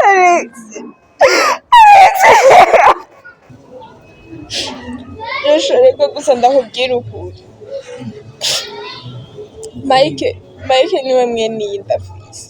Alex. Reka gusa ndakubwira ukuri. Mike niwe mwene iyi ndafise.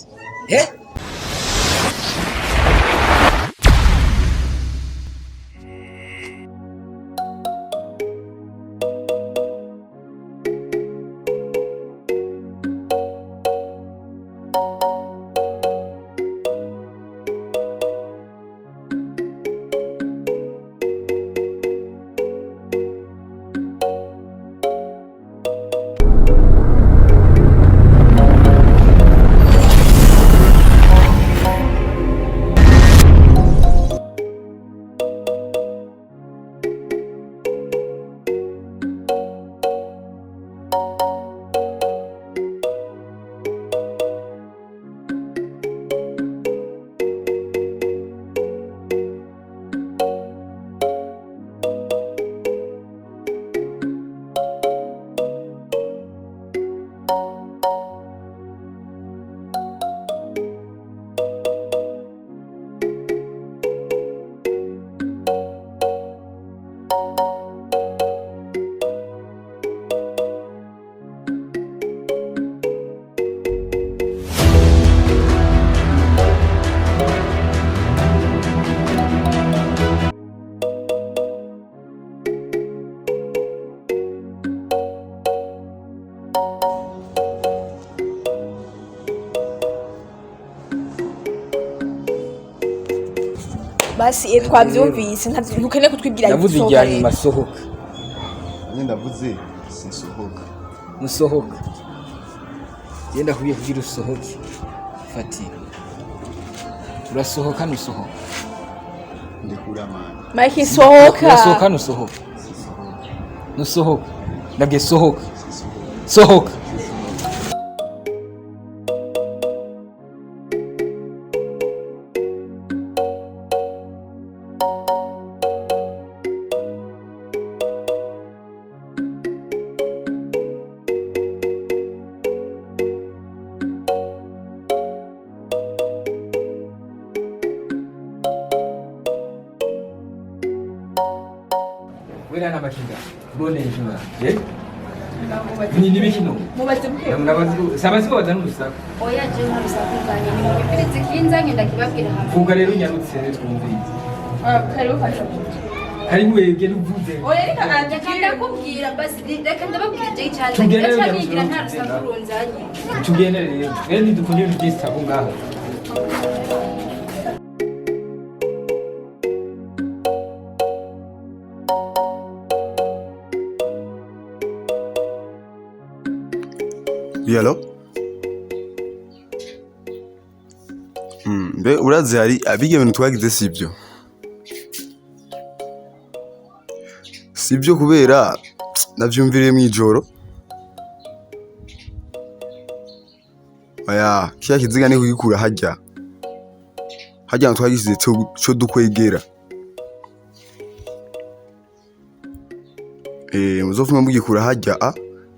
Basi twavyumvise ntukeneye kutwibwira navuze ijyanye masohoka. Ndavuze sinsohoka. Musohoka. Yenda kubiye kugira usohoke. Fatira. Urasohoka nusohoka. Ndikura mana. Mike sohoka. Urasohoka nusohoka. Nusohoka. Ndabye sohoka. Sohoka. Wera na machinga. Bone njuma. Ni bikino. Mubaze buke. Sabazi ko bazana urusaku. Oya je nta rusaku zanye ni mubirizi kinzanye ndakibabwira hamwe. Vuga rero nyarutse twumvirize. Karibu fasha. Karibu wege nuvuze. Oya reka anje ndakubwira basi reka ndababwira je cyane Tugende rero ndacabigira nta rusaku runzanye. Tugende rero. Rero ntidukunye n'igisi tabu ngaho. Yalo? Mbe urazi hari abige ibintu twagize sibyo. Sibyo kubera navyumviriye mwijoro. Aya, kiya kiziga ni kugikura hajya. Hajya twagisize cyo dukwegera. Muzofuma mugikura hajya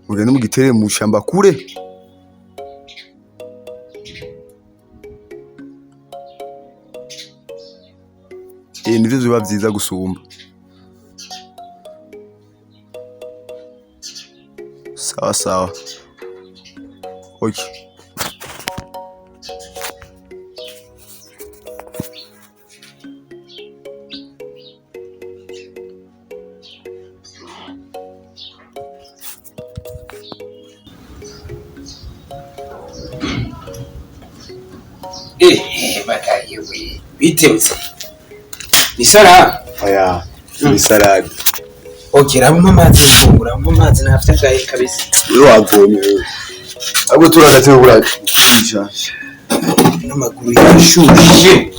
mugende mugitere mu shamba kure. Nivyo biba vyiza gusumba. Sawa sawa. Okay. Bakayewe bitebutse ni sara Aya ni salade. ogera mu amazi fungura mu amazi nafite gaye kabisa Yo wavomye wewe. Abo turagaze burajisha. n'amaguru yashushe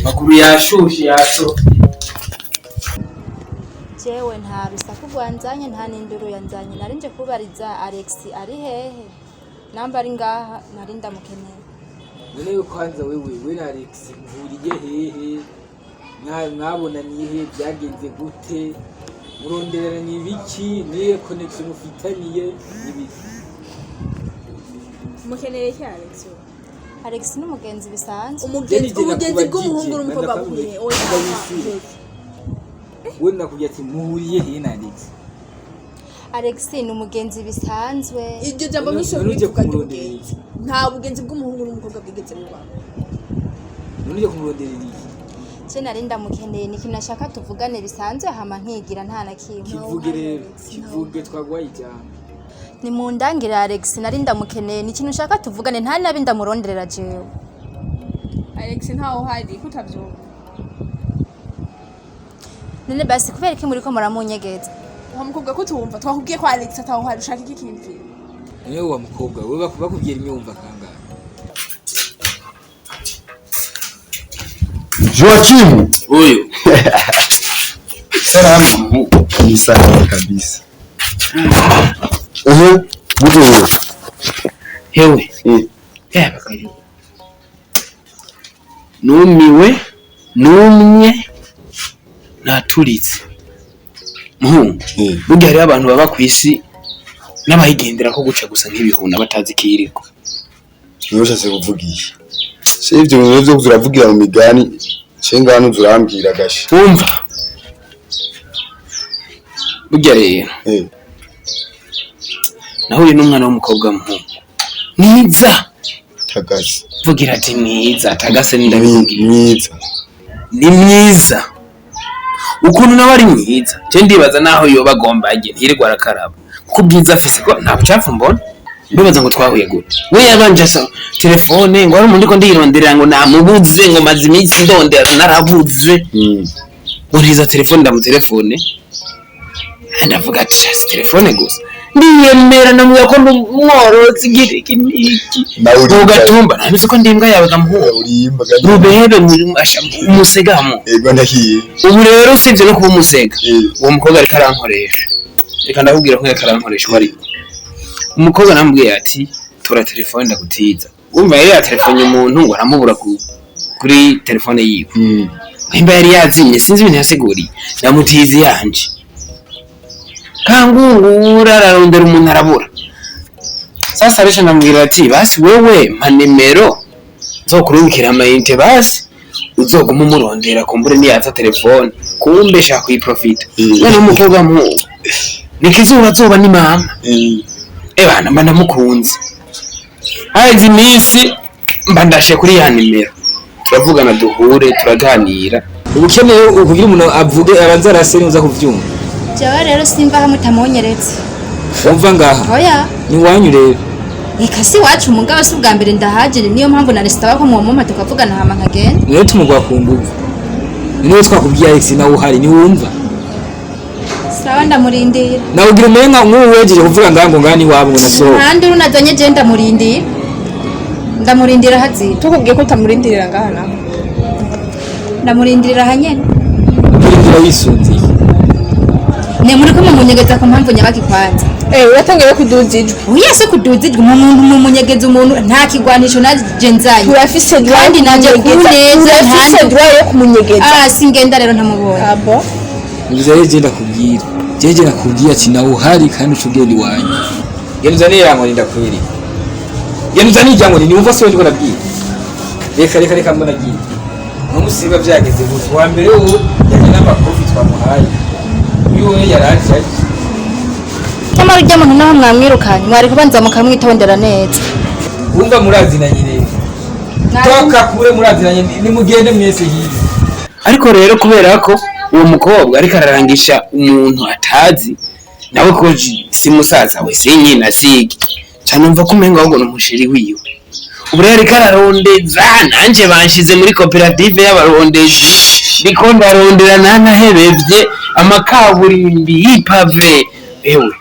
maguru yashushe yaso Jewe nta rusaku rwanzanye nta n'induru yanzanye narinje kubariza Alex ari hehe namba ari ngaha narinda mukeneye. None yo kwanza wewe na Alex mpuriye hehe mwabonaniye he byagenze gute muronderera ni biki niye connection ufitaniye nibiki mukeneye ki Alex? Alex n'umugenzi bisanzwe. Umugenzi bw'umuhungu n'umukobwa bwiye. Wewe nakubwiye ati muhuriye he na Alex? Alex ni umugenzi bisanzwe. Iryo jambo mwishobora kuvuga ry'umugenzi. Nta bugenzi bw'umuhungu n'umukobwa bwigeze mu Rwanda. None kumuronderera iki? Je narinda mukeneye ni kintu nashaka tuvugane bisanzwe hama nkigira nta na kimwe. Kivuge rero, kivuge twagwaye ijambo. Ni mundangira Alex narinda mukeneye ni kintu nshaka tuvugane nta nabi ndamuronderera jewe. Alex ntaho hari kutavyumva. None basi kubera iki muri ko muramunyegeza? Wa mukobwa ko tumva twakubwiye ko Alex ataho hari ushaka iki kintu. Niwe wa mukobwa wewe bakubwira imyumva kangahe? Joachim. Huyu. Salamu. Ni sawa kabisa. Murugo. Hewe. Bakaribu. Numiwe, numye, naturitse. Burya hariho abantu baba kw'isi n'abayigendera ko guca gusa nk'ibihuna batazi kiriko. Niyo shase kuvugisha. Ivyo bintu byo kuzuravugira mu migani cenga hano zurambwira gashi. Umva. Burya rero. Nahuye n'umwana w'umukobwa muhungu. Mwiza. Tagase. Vugira ati mwiza, tagase ndabivugira. Mwiza. Ni mwiza. Ukuntu nawe ari mwiza. Je ndibaza naho yoba agomba agenda yirirwa arakaraba. Kuko bwiza afise ko nta bucafu mbona. Ndibaza ngo twahuye gute. We yabanje asa telefone ngo ari umuntu ko ndironderera ngo namubuze ngo maze iminsi ndondera narabuze. Uriza telefone ndamutelefone. Ndavuga ati telefone gusa. Ndiyemera namwe ko mworozi giriki niki. Ugatumba nabise ko ndimbwa yawe gamuhura. Urimba Rubebe umusegamo. Ego ndahiye. Ubu rero usibye no kuba umusega. Uwo mukobwa ariko arankoresha. Reka ndakubwira ko yakarankoresha ari. Umukobwa namubwiye ati tora telefone ndagutiza. Umva yari ya telefone umuntu ngo aramubura kuri telefone yiwe. Imba yari yazimye sinzi ibintu yasiguriye. Namutizi yanje. Kangungura ararondera umuntu arabura. Sasa Aisha namubwira ati basi wewe mpa nimero nzokurungikira amayinite basi uzoguma umurondera kumbure niyaza telefone kumbe shaka kuyiprofita. None umukobwa mu nikizuba zoba ni mama. Bana mba ndamukunze. Hazi iminsi mba ndashe kuri ya nimero. Turavugana duhure turaganira. Ubukeneye ukugira umuntu avuge abanza arasene uza kuvyumva. Jewe rero simva hamwe tamunyeretse. Umva ngaha. Oya. Ni wanyu rero. Eka si wacu umugabo si ubwa mbere ndahagire niyo mpamvu naresitaba ko mu mama tukavugana hama nkagenda. Niyo tumugwa ku nguvu. Niyo twakubwiye Alex nawe uhari ni wumva. Sawa ndamurindira. Na ugira umenga nk'uwejeje kuvuga ngango ngani wabo nazo. Kandi runazanye je ndamurindira. Ndamurindira hazi. Tukubwiye ko tamurindirira ngaha naho. Ndamurindira hanyene. Urindira wisunziye. Ne muri ko munyegeza ku mpamvu nyabaki kwanza. Uratangiye kuduzijwe. Uyase kuduzijwe mu munyegeza umuntu nta kigwanisho naje nzanye. Turafise kandi naje kuneza turafise droit yo kumunyegeza. Singenda rero ntamubonye. Abo. Ngize je ndakubwira. Jeje nakubwiye ati nawe uhari kandi ucugenda iwanyu. Genuzane yango ndakwiri. Genuzane ijyango ni umva se ndiko nabwiye. Reka mbona giye. Numusiba byageze gusa wa mbere ubu yaje n'amakofi twamuhaye. Uyu yaraje. Cyamara ujya muntu naho mwamwirukanye mwari kubanza mukamwitondera neza. Wumva murazinanyi rero. Toka kure murazinanyi nimugende mwese hiye. Ariko rero kubera ko uwo mukobwa ariko ararangisha umuntu atazi nawe ko si musaza we si nyina sigi cyane umva ko umenga ahubwo n'umushiri wiwe. Ubu rero ariko ararondeza nanje banshize muri koperative y'abarondezi ndiko ndarondera nanahebevye amakaburimbi y'ipave. Ewe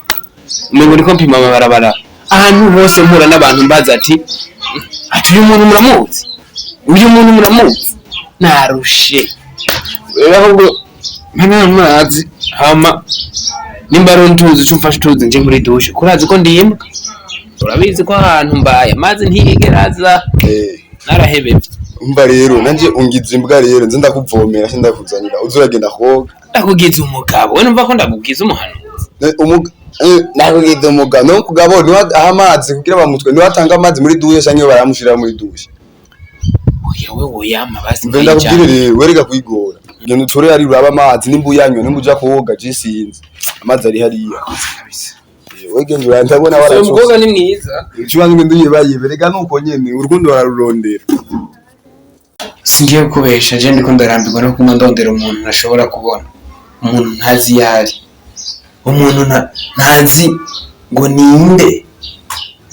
umengo ndiko mpima amabarabara ahantu hose mpura n'abantu mbaza ati uyu muntu muramuzi, uyu muntu muramuzi. Narushe ahubwo mpanazi hama nimba rontuzi cumfasha tuzi nje muri dushe kurazi ko ndimba urabizi ko ahantu mbaye amazi ntiyigeraza narahebevye. Umva rero nanje ungize imbwa rero nze ndakuvomera sindakuzanira uzuragenda koga. Ndakugize umugabo we numva ko ndakugize umuhano. Nakugize umugabo no kugabo ni amazi kugira bamutwe ni watanga amazi muri dushe cyangwa baramushira muri dushe. wowe woyama basi ngenda kubwirire wereka kwigora ngenda utore ari uraba amazi nimba uyanywa nimba uja koga jisinze amazi ari hariya kabisa wegendura ndabona waracho umukobwa ni mwiza ikibanza ngende uyebayibere nuko nyene urukundo wararurondera singiye kubesha je ndiko ndarambirwa no kuma ndondera umuntu nashobora kubona umuntu ntazi yari umuntu ntazi ngo ninde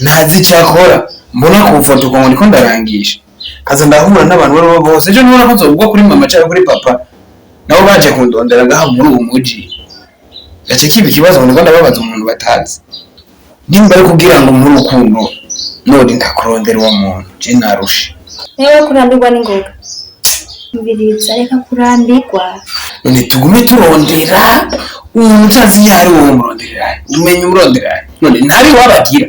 ntazi cyakora mbona ku foto ko ndiko ndarangisha kaza ndahura n'abantu bari bose ejo nubona ko ubwo kuri mama cyangwa kuri papa nabo baje kundondera ngaha muri uwo muji gace kibi kibazo ngo ndababaza umuntu batazi nimba ari kugira ngo murukundo none ndakurondera uwo muntu je narusha Ewe kurambirwa n'ingoga mbiriza reka kurambirwa none tugume turondera umucazi yari uwo murondera umenye umurondera none ntari wabagira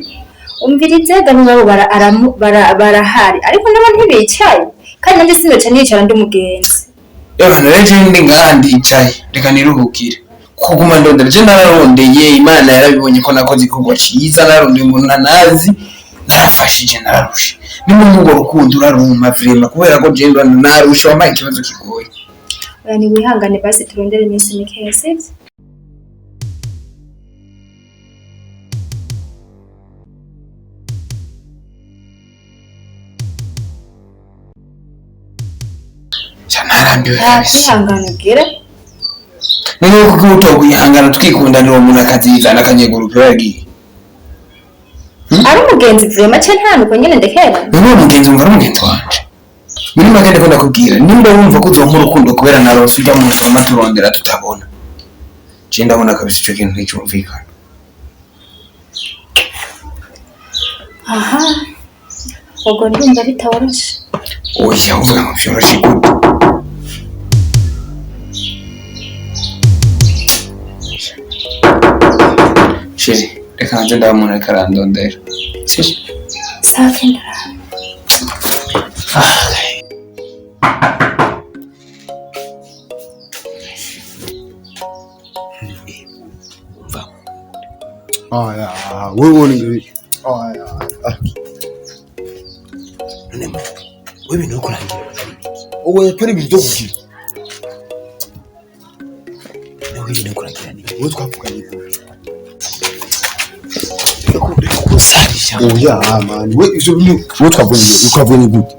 umvirize gano nabo barahari ariko nabo ntibicaye kandi nanjye sinoca nicara ndi umugenzi abantu rero ndi ngandi icaye reka niruhukire kuguma ndondera je nararondeye Imana yarabibonye ko nakoze igikorwa ciza narondeye umuntu nanazi narafashije nararusha nimwe ngo rukundo uraruma vrema kubera ko je narusha wambaye ikibazo kigoye ni wihangane basi turondere iminsi mikeya sivyo narambiwe kwihangana gira none kuko utogwihangana twikundanira uwo muntu akazizana akanyegura yagiye ari umugenzi vrema cye ntanuko nyene ndekera niwe mugenzi ngo ari umugenzi wanje muri magende ko ndakubwira nimba wumva ko uzompa urukundo kubera narose ujya mu zoma turondera tutabona je ndabona kabisa ico kintu nticyumvikana aha ubwo ndumva bitaworoshe oya uvuga ngo vyoroshe gute sheri reka nze ndaba umuntu ariko arandondera sawa kendara wewe ngiri none wewe bintu kurangira owe pari byo kugira wewe bintu kurangira ni wewe twavuganye kusarisha oya man we ivyo bintu wewe twavuganye gute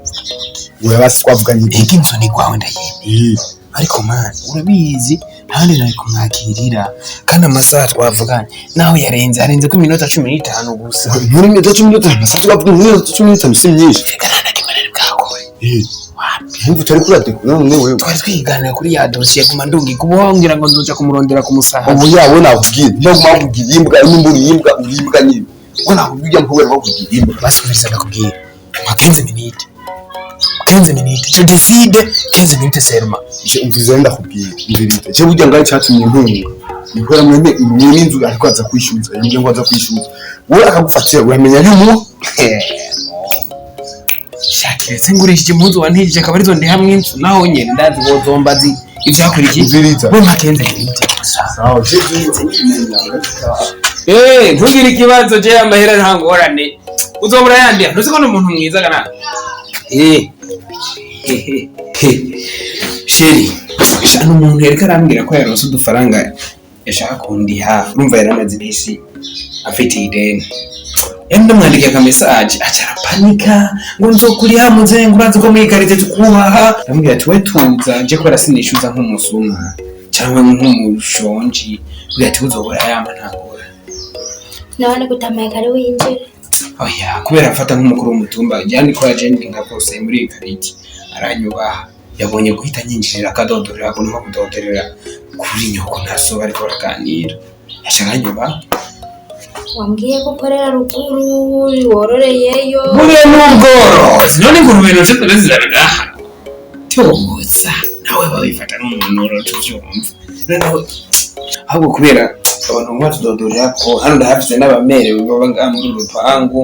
wewe basi twavuganye gute ikinzo ni kwawe ndayemeye ariko man urabizi handi nari kumwakirira kandi amasaha twavuganye naho yarenze ko iminota 15 gusa muri minota 15 basi twavuga minota 15 si myinshi kana kimanari bwakoye Himvu tari kurate none wewe twari twiganira kuri ya dossier kuma ndungi kubo ngira ngo nzoja kumurondera ku musaha ubu yawe nakubwira no mwavugira imbwa n'imburi imbwa urimbwa nyine ubona kubijya mpuwe bavugira imbwa basubiriza nakubwira ma 15 minutes je décide 15 minutes seulement je umviza ndakubwira imvirite je burya ngaye cyatumye inkunga nikora mwene n'inzu ariko aza kwishyuza yambye ngo aza kwishyuza wowe akagufatira uramenya ari mu shakiretse ngurishije impuzu wantije akaba arizo ndi hamwe inzu naho nyene ndazi wozombazi ivyakurikiye imvirita bo makenze minutes gusa sawa je ntugire ikibazo je amahera ntangorane uzobura yandiya ntuzi ko n'umuntu mwiza kana sheri shana umuntu yereka arambwira ko yaronse udufaranga yashaka kundi hafi urumva yaramaze imisi afite ideni ndamwandikiye ka message acara panika ngo nzokuri hamuze ngo urazi ko muri karite tukubaha ndamubwira ati we tuza je ko rasinishuza nk'umusuma cyangwa nk'umushonji bwira ati uzobura yama ntagora nabone gutamaye kare winjire oya kubera afata nk'umukuru w'umutumba yani ko agenti nka kose muri karite aranyubaha yabonye guhita nyinjirira akadodorera ko no kudodorera kuri nyoko ntaso bariko baraganira yashaka nyubaha wambwiye ko ukorera ruguru wororeyeyo buriya n'ubworozi none ingurube noje turaziranaha tyoboza nawe babifata nk'umuntu tuvyumva noneho ahubwo kubera abantu batudodorera ko hano ndahafite n'abamerewe baba ngaha muri urupangu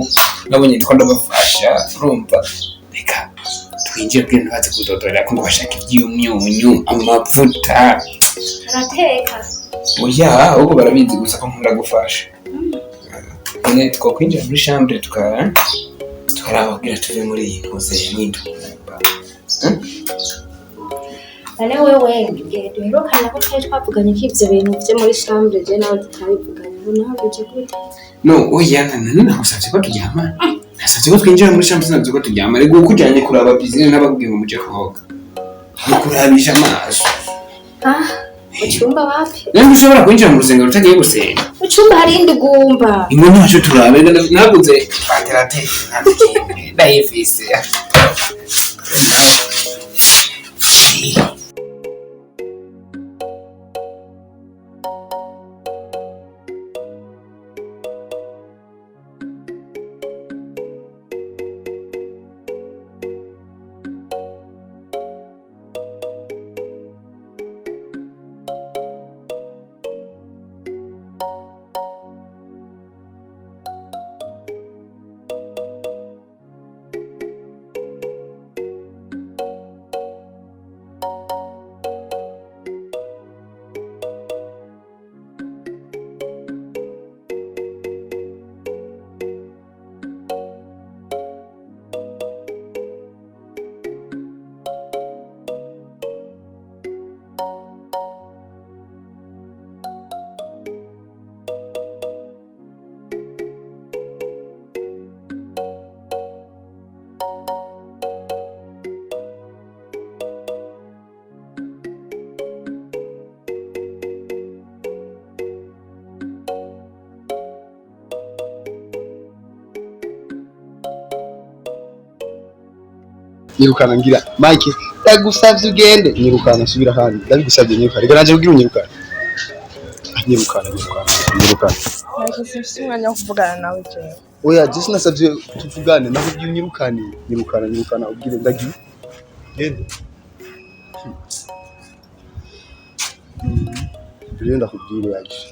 nabonye ndiko ndabafasha urumva reka twinjiye bwira ntibaze kudodorera ko ngo bashaka iby'umyunyu amavuta arateka oya ahubwo barabizi gusa ko nkunda gufasha none twakwinjira muri chambre tukarababwira tuve muri iyi nkoze y'indumba None wewe ngiye duherukana ko twari twavuganye ko ivyo bintu vyo muri chambre je nawe tutabivuganye ubu naho bije gute? No oya nani nagusavye ko turyama nasavye ko twinjira muri chambre sinavye ko turyama ariko ukujanye kuraba pisine n'abakubwiye ngo muje koga kurabisha amaso Uchumba wapi? nani ushobora kwinjira mu rusengero utagiye gusenga Uchumba hari indugumba inkono yacu turabe naguze paterate ntabikimwe ndayifise Nyirukana ngira Mike ndagusavye ugende nyirukana subira handi ndabigusavye nyirukana reka naje kugira unyirukana nyirukana Nashise umwanya wo kuvugana nawe jewe oya je sinasavye tuvugane naho ugiye nyirukana ubwire ndagiye gende Belyse ndakubwira Aisha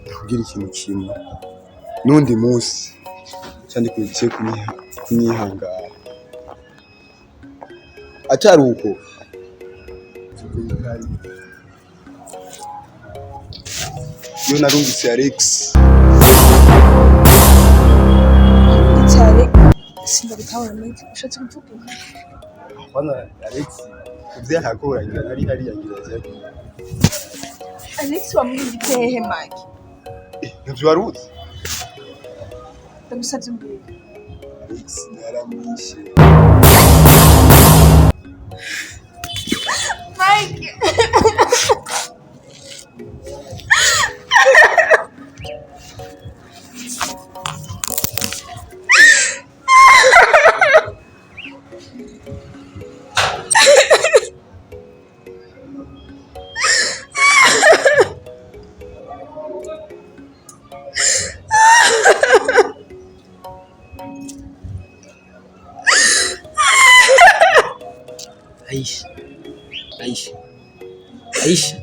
ndakubwira ikintu kimwe n'undi munsi cyane kugiye kunyihangara atari uko yo narungitse Alex cyane sindabitawura neza ushatse kuvuga bana Alex kuvya hakoranye nari hari yangira cyane Alex wamwibite hehe Mike navyo waruzi ndamusavye mbere Alex naramwishe Mike Aisha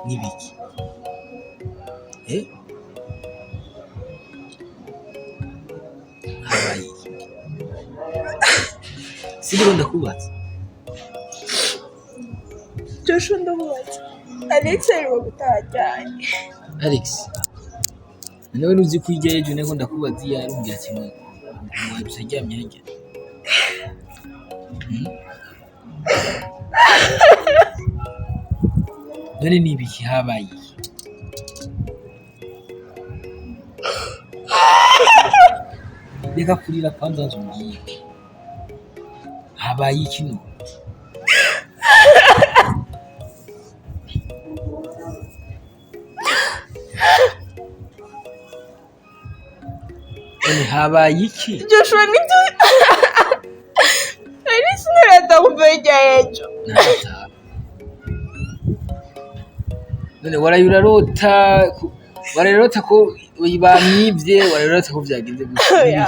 nibiki habaye sibiro ndakubaza Joshua ndamubaza Alex ariwo gutajyanye Alex nawe nuzi kwijya ejo nego ndakubaza iyo arumbya kimwe mwabisa ryamye hajya none nibiki habaye reka kurira kwanza nzumbiye habaye ikino none habaye iki Joshua nibyo Alex naratamubejya ejo nata none warayurarota ko bamwibye warayurarota ko vyagenze gutya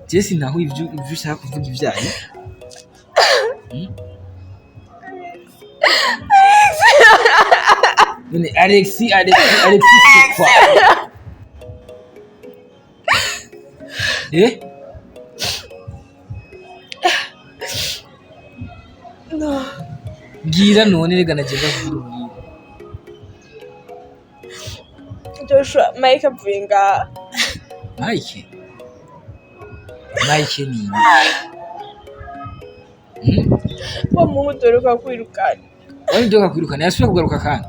Jesse naho ivyo ushaka kuvuga ivyaye none Alex kwa no gira none rega nagenda kuvuga Joshua Mike avuye ngaha Mike Mike ni wa muhungu dore kwirukana wani doka kwirukana yasubiye kugaruka kandi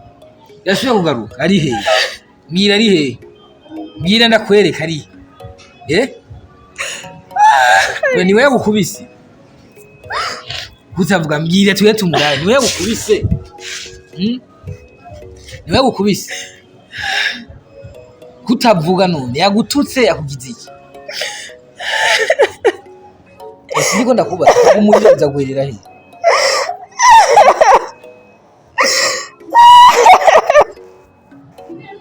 yasubiye kugaruka ari he mbwira ari he mbwira ndakwereka ari ni wewe gukubise kutavuga mbwira tuye tumuraye ni wewe gukubise ni wewe gukubise kutavuga none yagututse yakugize iki ndiko ndakubaza umuriro uza guherera he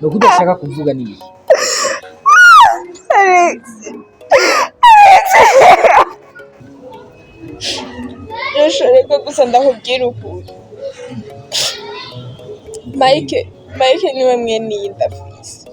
nuko udashaka kuvuga ni iki Yashoreka gusa ndakubwira ukuri Mike niwe mwene ndafise